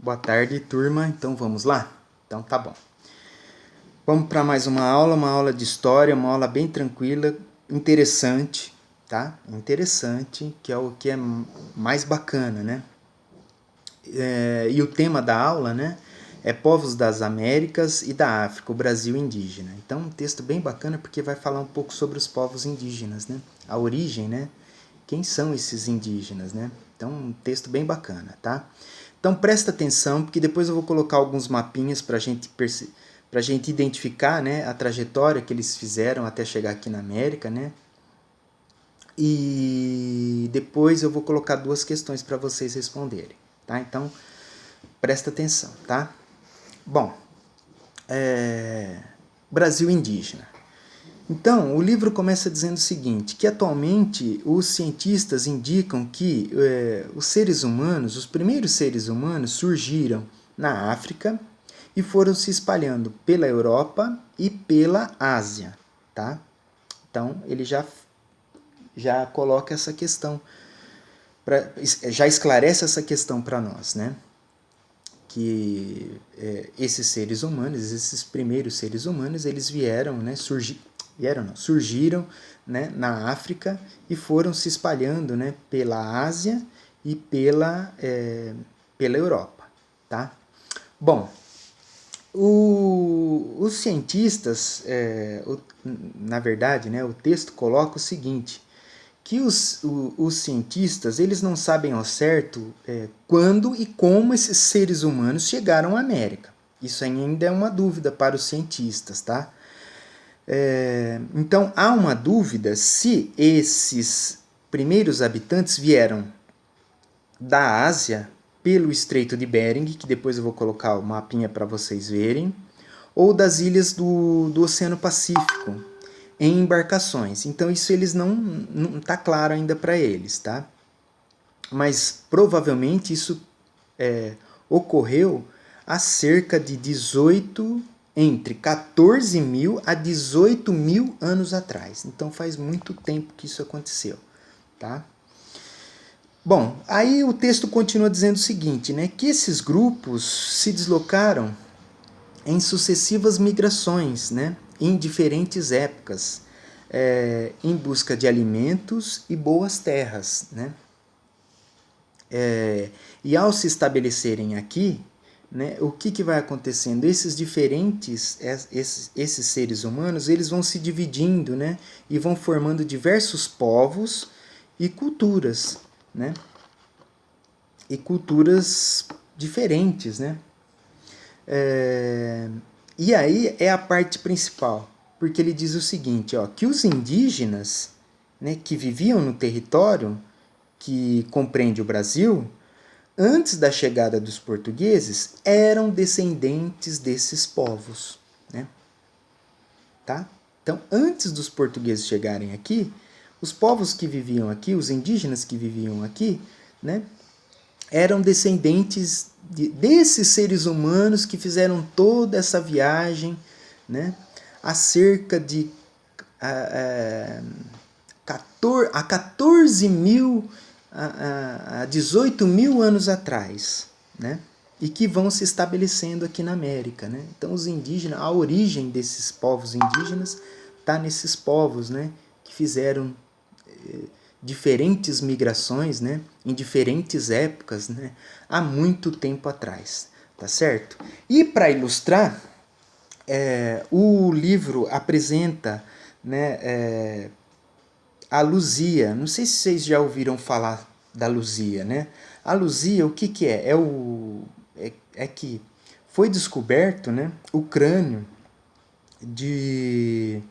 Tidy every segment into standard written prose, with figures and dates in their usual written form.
Boa tarde, turma. Então vamos lá? Então tá bom. Vamos para mais uma aula de história, uma aula bem tranquila, interessante, tá? Interessante, que é o que é mais bacana, né? E o tema da aula, né? É Povos das Américas e da África, o Brasil indígena. Então, um texto bem bacana porque vai falar um pouco sobre os povos indígenas, né? A origem, né? Quem são esses indígenas, né? Então, um texto bem bacana, tá? Então, presta atenção, porque depois eu vou colocar alguns mapinhas para a gente identificar, né, a trajetória que eles fizeram até chegar aqui na América, né? E depois eu vou colocar duas questões para vocês responderem, tá? Então, presta atenção, tá? Bom, Brasil indígena. Então, o livro começa dizendo o seguinte, que atualmente os cientistas indicam que os seres humanos, os primeiros seres humanos surgiram na África e foram se espalhando pela Europa e pela Ásia, tá? Então, ele já coloca essa questão, já esclarece essa questão para nós, né? Que esses seres humanos, esses primeiros seres humanos, eles vieram, né, surgiram, né, na África e foram se espalhando, né, pela Ásia e pela Europa, tá? Bom, os cientistas, na verdade, né, o texto coloca o seguinte, que os cientistas eles não sabem ao certo quando e como esses seres humanos chegaram à América. Isso ainda é uma dúvida para os cientistas, tá? Então há uma dúvida se esses primeiros habitantes vieram da Ásia pelo Estreito de Bering, que depois eu vou colocar o mapinha para vocês verem, ou das ilhas do Oceano Pacífico, em embarcações. Então isso eles não tá claro ainda para eles, tá? Mas provavelmente isso ocorreu há cerca de 18, entre 14 mil a 18 mil anos atrás. Então faz muito tempo que isso aconteceu, tá? Bom, aí o texto continua dizendo o seguinte, né, que esses grupos se deslocaram em sucessivas migrações, né, em diferentes épocas, em busca de alimentos e boas terras, né? E ao se estabelecerem aqui, né, o que vai acontecendo? Esses seres humanos, eles vão se dividindo, né, e vão formando diversos povos e culturas, né? E culturas diferentes, né? E aí é a parte principal, porque ele diz o seguinte, ó, que os indígenas, né, que viviam no território que compreende o Brasil, antes da chegada dos portugueses, eram descendentes desses povos, né? Tá? Então, antes dos portugueses chegarem aqui, os povos que viviam aqui, os indígenas que viviam aqui, né, eram descendentes desses seres humanos que fizeram toda essa viagem, né, há cerca de 14 mil a 18 mil anos atrás, né? E que vão se estabelecendo aqui na América, né? Então os indígenas, a origem desses povos indígenas está nesses povos, né? Que fizeram diferentes migrações, né? Em diferentes épocas, né? Há muito tempo atrás, tá certo? E para ilustrar, o livro apresenta, né, a Luzia. Não sei se vocês já ouviram falar da Luzia, né? A Luzia, o que é? É que foi descoberto, né, o crânio de,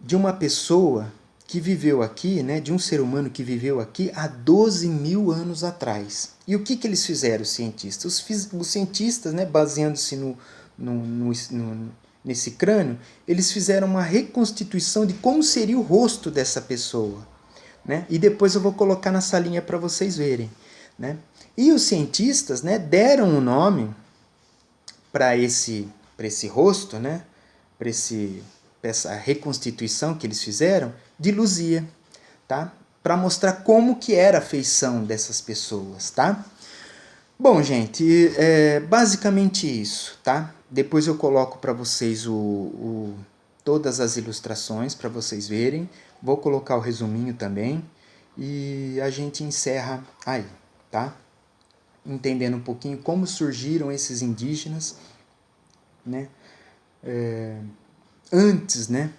de uma pessoa que viveu aqui, né, de um ser humano que viveu aqui há 12 mil anos atrás. E o que eles fizeram, os cientistas? Os cientistas, né, baseando-se nesse crânio, eles fizeram uma reconstituição de como seria o rosto dessa pessoa, né? E depois eu vou colocar na salinha para vocês verem, né? E os cientistas, né, deram o nome para esse rosto, né, para essa reconstituição que eles fizeram, de Luzia, tá? Para mostrar como que era a feição dessas pessoas, tá? Bom, gente, é basicamente isso, tá? Depois eu coloco para vocês todas as ilustrações para vocês verem. Vou colocar o resuminho também e a gente encerra aí, tá? Entendendo um pouquinho como surgiram esses indígenas, né? Antes, né?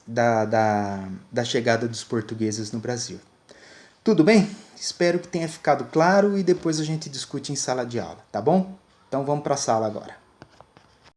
Da chegada dos portugueses no Brasil. Tudo bem? Espero que tenha ficado claro e depois a gente discute em sala de aula, tá bom? Então vamos para a sala agora.